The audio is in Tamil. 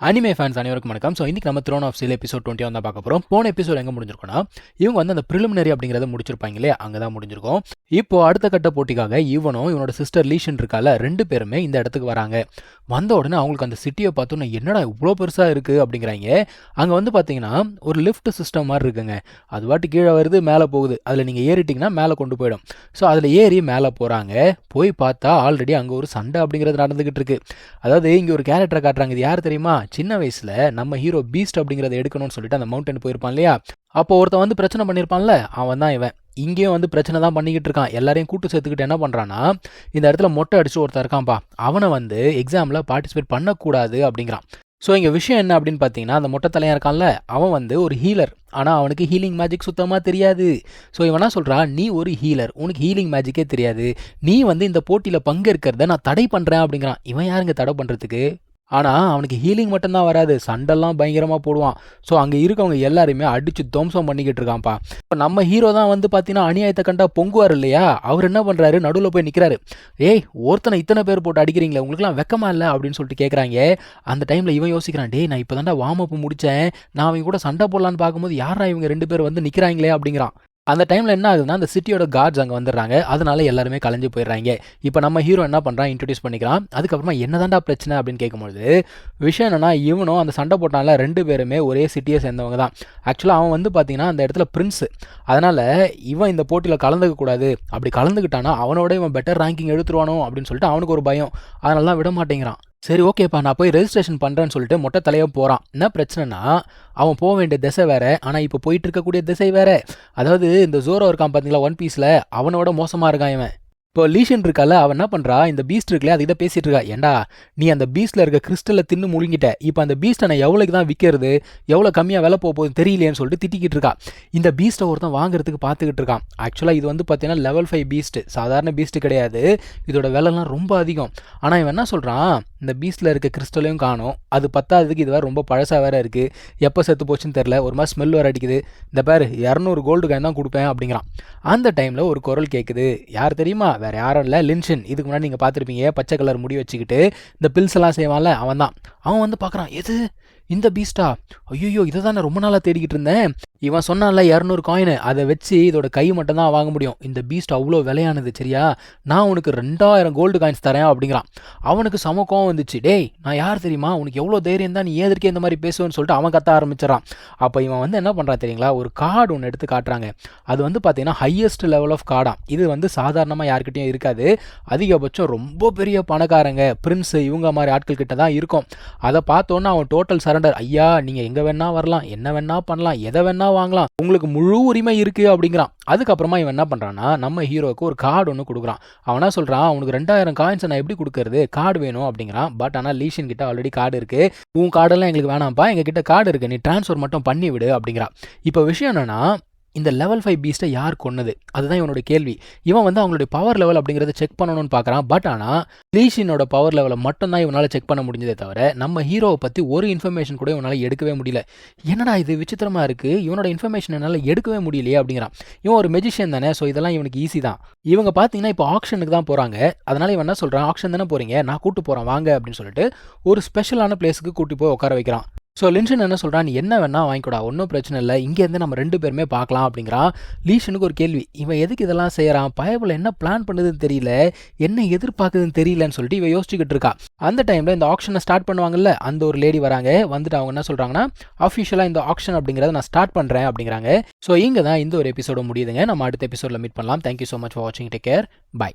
அனிமே ஃபேன்ஸ் அனைவருக்கும் வணக்கம். ஸோ இன்னைக்கு நம்ம த்ரோன் ஆஃப் ஸ்டீல் எபிசோட் 20 தான் பார்க்க போகிறோம். போன எபிசோட் எங்கே முடிஞ்சிருக்கோம்னா, இவங்க வந்து அந்த ப்ரிலிமினரி அப்படிங்கிறத முடிச்சிருப்பாங்க இல்லையா, அங்கே தான் முடிஞ்சிருக்கும். இப்போ அடுத்த கட்ட போட்டிக்காக இவனோட சிஸ்டர் லீஷன் இருக்கால, ரெண்டு பேருமே இந்த இடத்துக்கு வராங்க. வந்த உடனே அவங்களுக்கு அந்த சிட்டியை பார்த்தோன்னா என்னடா இவ்வளோ பெருசாக இருக்குது அப்படிங்கிறாங்க. அங்கே வந்து பார்த்தீங்கன்னா ஒரு லிஃப்ட் சிஸ்டம் மாதிரி இருக்குங்க. அது பாட்டு கீழே வருது, மேலே போகுது. அதில் நீங்கள் ஏறிட்டிங்கன்னா மேலே கொண்டு போயிடும். ஸோ அதில் ஏறி மேலே போகிறாங்க. போய் பார்த்தா ஆல்ரெடி அங்கே ஒரு சண்டை அப்படிங்கிறது நடந்துக்கிட்டு இருக்கு. அதாவது இங்கே ஒரு கேரக்டரை காட்டுறாங்க. இது யார் தெரியுமா? சின்ன வயசில் நம்ம ஹீரோ பீஸ்ட் அப்படிங்கிறத எடுக்கணும்னு சொல்லிட்டு அந்த மவுண்டன் போயிருப்பான் இல்லையா, அப்போ ஒருத்தன் வந்து பிரச்சனை பண்ணியிருப்பான்ல, அவன் தான் இவன். இங்கேயும் வந்து பிரச்சனை தான் பண்ணிக்கிட்டு இருக்கான். எல்லாரையும் கூட்டு சேர்த்துக்கிட்டு என்ன பண்ணுறான்னா, இந்த இடத்துல மொட்டை அடிச்சு ஒருத்தன் இருக்கான்ப்பா, அவனை வந்து எக்ஸாமில் பார்ட்டிசிபேட் பண்ணக்கூடாது அப்படிங்கிறான். ஸோ இங்கே விஷயம் என்ன அப்படின்னு பார்த்தீங்கன்னா, அந்த மொட்டை தலையாக இருக்கான்ல, அவன் வந்து ஒரு ஹீலர். ஆனால் அவனுக்கு ஹீலிங் மேஜிக் சுத்தமாக தெரியாது. ஸோ இவனா சொல்கிறான், நீ ஒரு ஹீலர், உனக்கு ஹீலிங் மேஜிக்கே தெரியாது, நீ வந்து இந்த போட்டியில் பங்கேற்கிறத நான் தடை பண்ணுறேன் அப்படிங்கிறான். இவன் யாருங்க தடை பண்ணுறதுக்கு? ஆனால் அவனுக்கு ஹீலிங் மட்டும்தான் வராது, சண்டெல்லாம் பயங்கரமாக போடுவான். ஸோ அங்கே இருக்கவங்க எல்லாருமே அடித்து துவம்சம் பண்ணிக்கிட்டு இருக்கான்ப்பா. இப்போ நம்ம ஹீரோ தான் வந்து பார்த்தீங்கன்னா அநியாயத்தை கண்டா பொங்குவார் இல்லையா, அவர் என்ன பண்ணுறாரு, நடுவில் போய் நிற்கிறாரு. ஏய், ஒருத்தனை இத்தனை பேர் போட்டு அடிக்கிறீங்களே, உங்களுக்குலாம் வெக்கமா இல்லை அப்படின்னு சொல்லிட்டு கேட்குறாங்க. அந்த டைமில் இவன் யோசிக்கிறான், டேய் நான் இப்போ தாண்டா வார்ம் அப் முடித்தேன், நான் அவங்க கூட சண்டை போடலான்னு பார்க்கும்போது யாரா இவங்க ரெண்டு பேர் வந்து நிற்கிறாங்களே அப்படிங்கிறான். அந்த டைமில் என்ன ஆகுதுன்னா, அந்த சிட்டியோட கார்ட்ஸ் அங்கே வந்துடுறாங்க. அதனால எல்லாருமே கலைஞ்சு போயிடுறாங்க. இப்போ நம்ம ஹீரோ என்ன பண்ணுறான், இன்ட்ரடியூஸ் பண்ணிக்கிறான். அதுக்கப்புறமா என்னதான்டா பிரச்சனை அப்படின்னு கேட்கும்போது, விஷயம் என்னன்னா, இவனும் அந்த சண்டை போட்டால ரெண்டு பேருமே ஒரே சிட்டியை சேர்ந்தவங்க தான். ஆக்சுவலாக அவன் வந்து பார்த்தீங்கன்னா அந்த இடத்துல பிரின்ஸு. அதனால் இவன் இந்த போட்டியில் கலந்துக்க கூடாது, அப்படி கலந்துக்கிட்டானா அவனோட இவன் பெட்டர் ரேங்கிங் எடுத்துருவானோ அப்படின்னு சொல்லிட்டு அவனுக்கு ஒரு பயம். அதனால தான் விட மாட்டேங்கிறான். சரி ஓகேப்பா, நான் போய் ரெஜிஸ்ட்ரேஷன் பண்ணுறேன்னு சொல்லிட்டு மொட்டை தலையாக போகிறான். என்ன பிரச்சனைனா, அவன் போக வேண்டிய திசை வேறு, ஆனால் இப்போ போயிட்டு இருக்கக்கூடிய திசை வேறு. அதாவது இந்த ஜோரோ இருக்கான் பார்த்தீங்களா ஒன் பீஸில், அவனோட மோசமாக இருக்கான் இவன். இப்போ லீஷன் இருக்கால, அவன் என்ன பண்ணுறா, இந்த பீஸ்ட் இருக்குல்ல அதுக்கிட்ட பேசிகிட்டு இருக்கா. ஏண்டா நீ அந்த பீஸ்ட்டில் இருக்க கிறிஸ்டலை தின்னு முழுங்கிட்ட, இப்போ அந்த பீஸ்ட்டை நான் எவ்வளோக்கு தான் விற்கிறது, எவ்வளோ கம்மியாக விலை போகுது தெரியலையேன்னு சொல்லிட்டு திட்டிக்கிட்டு இருக்கா. இந்த பீஸ்ட்டை ஒருத்தன் வாங்குறதுக்கு பார்த்துக்கிட்டு இருக்கான். ஆக்சுவலாக இது வந்து பார்த்தீங்கன்னா லெவல் 5 பீஸ்ட்டு, சாதாரண பீஸ்ட்டு கிடையாது. இதோட விலைலாம் ரொம்ப அதிகம். ஆனால் இவன் என்ன சொல்கிறான், இந்த பீஸ்ட்டில் இருக்க கிறிஸ்டலையும் காணும், அது பத்தாததுக்கு இது வேறு ரொம்ப பழசாக வேறு இருக்குது, எப்போ செத்து போச்சுன்னு தெரில, ஒரு மாதிரி ஸ்மெல் வேறு அடிக்குது, இந்த பேர் 200 கோல்டு காயின் தான் கொடுப்பேன் அப்படிங்கிறான். அந்த டைமில் ஒரு குரல் கேட்குது. யார் தெரியுமா? வேறு யாரும் இல்லை, லின்ஷன். இதுக்கு முன்னாடி நீங்கள் பார்த்துருப்பீங்க, பச்சை கலர் முடி வச்சுக்கிட்டு இந்த பில்ஸ் எல்லாம் செய்வான்ல, அவன் தான். அவன் வந்து பார்க்குறான், எது இந்த பீஸ்டா? ஐயோ, இதை தான் நான் ரொம்ப நாளாக தேடிக்கிட்டு இருந்தேன். இவன் சொன்னான்ல 200 காயின், அதை வச்சு இதோட கை மட்டும் தான் வாங்க முடியும். இந்த பீஸ்ட் அவ்வளோ விலையானது, சரியா? நான் உனக்கு 2000 கோல்டு காயின்ஸ் தரேன் அப்படிங்கிறான். அவனுக்கு சமக்கம் வந்துச்சு. டேய் நான் யார் தெரியுமா, உனக்கு எவ்வளோ தைரியம் தான், நீ எதற்கே இந்த மாதிரி பேசுவேன்னு சொல்லிட்டு அவன் கத்த ஆரம்பிச்சிடறான். அப்போ இவன் வந்து என்ன பண்ணுறான் தெரியுங்களா, ஒரு கார்டு ஒன்று எடுத்து காட்டுறாங்க. அது வந்து பார்த்தீங்கன்னா ஹையஸ்ட் லெவல் ஆஃப் கார்டாம். இது வந்து சாதாரணமாக யார்கிட்டையும் இருக்காது. அதிகபட்சம் ரொம்ப பெரிய பணக்காரங்க, பிரின்ஸ், இவங்க மாதிரி ஆட்கள் கிட்ட தான் இருக்கும். அதை பார்த்தோன்னா அவன் டோட்டல் சரண்டர். ஐயா, நீங்கள் எங்கே வேணா வரலாம், என்ன வேணா பண்ணலாம், எதை வேணா வாங்கலாம், உங்களுக்கு முழு உரிமை இருக்கு அப்படிங்கிறான். அதுக்கப்புறமா இவன் என்ன பண்ணுறான்னா, நம்ம ஹீரோக்கு ஒரு கார்டு ஒன்று கொடுக்குறான். அவனா சொல்கிறான், உனக்கு 2000 காயின்ஸை நான் எப்படி கொடுக்கறது, கார்டு வேணும் அப்படிங்கிறான். பட் ஆனால் லீஷன் கிட்ட ஆல்ரெடி கார்டு இருக்குது. உன் கார்டெல்லாம் எங்களுக்கு வேணாம்ப்பா, எங்ககிட்ட கார்டு இருக்குது, நீ ட்ரான்ஸ்ஃபர் மட்டும் பண்ணி விடு அப்படிங்கிறான். இப்போ விஷயம் என்னன்னா, இந்த லெவல் 5 பீஸ்ட்டை யார் கொன்னது, அதுதான் இவனோட கேள்வி. இவன் வந்து அவங்களுடைய பவர் லெவல் அப்படிங்கிறத செக் பண்ணணும்னு பார்க்குறான். பட் ஆனால் லீஷினோட பவர் லெவலை மட்டும்தான் இவனால் செக் பண்ண முடிஞ்சதே தவிர நம்ம ஹீரோவை பற்றி ஒரு இன்ஃபர்மேஷன் கூட இவனால் எடுக்கவே முடியல. என்னடா இது விசித்திரமாக இருக்குது, இவனோட இன்ஃபர்மேஷன் என்னால் எடுக்கவே முடியலையே அப்படிங்கிறான். இவன் ஒரு மெஜிஷியன் தானே, ஸோ இதெல்லாம் இவனுக்கு ஈஸி தான். இவங்க பார்த்தீங்கன்னா இப்போ ஆக்ஷனுக்கு தான் போகிறாங்க. அதனால் இவன் என்ன சொல்கிறான், ஆக்ஷன் தானே போகிறீங்க, நான் கூட்டு போகிறேன் வாங்க அப்படின்னு சொல்லிட்டு ஒரு ஸ்பெஷலான பிளேஸுக்கு கூட்டி போய் உட்கார வைக்கிறான். ஸோ லின்ஷன் என்ன சொல்கிறான், நீ என்ன வேணா வாங்கிக்கூடா, ஒன்றும் பிரச்சனை இல்லை, இங்கேருந்து நம்ம ரெண்டு பேருமே பார்க்கலாம் அப்படிங்கிறான். லீஷனுக்கு ஒரு கேள்வி, இவன் எதுக்கு இதெல்லாம் செய்கிறான், பயபுல என்ன பிளான் பண்ணுதுன்னு தெரியல, என்ன எதிர்பார்க்குதுன்னு தெரியலன்னு சொல்லிட்டு இவன் யோசிச்சுக்கிட்டு இருக்கா. அந்த டைமில் இந்த ஆக்ஷனை ஸ்டார்ட் பண்ணுவாங்கல்ல, அந்த ஒரு லேடி வராங்க. வந்துட்டு அவங்க என்ன சொல்கிறாங்கன்னா, அஃபிஷியலாக இந்த ஆக்ஷன் அப்படிங்கிறத நான் ஸ்டார்ட் பண்ணுறேன் அப்படிங்கிறாங்க. ஸோ இங்கே தான் இந்த ஒரு எபிசோட முடியுதுங்க. நம்ம அடுத்த எபிசோடில் மீட் பண்ணலாம். தேங்க்யூ ஸோ மச் ஃபார் வாட்சிங். Take care. பை.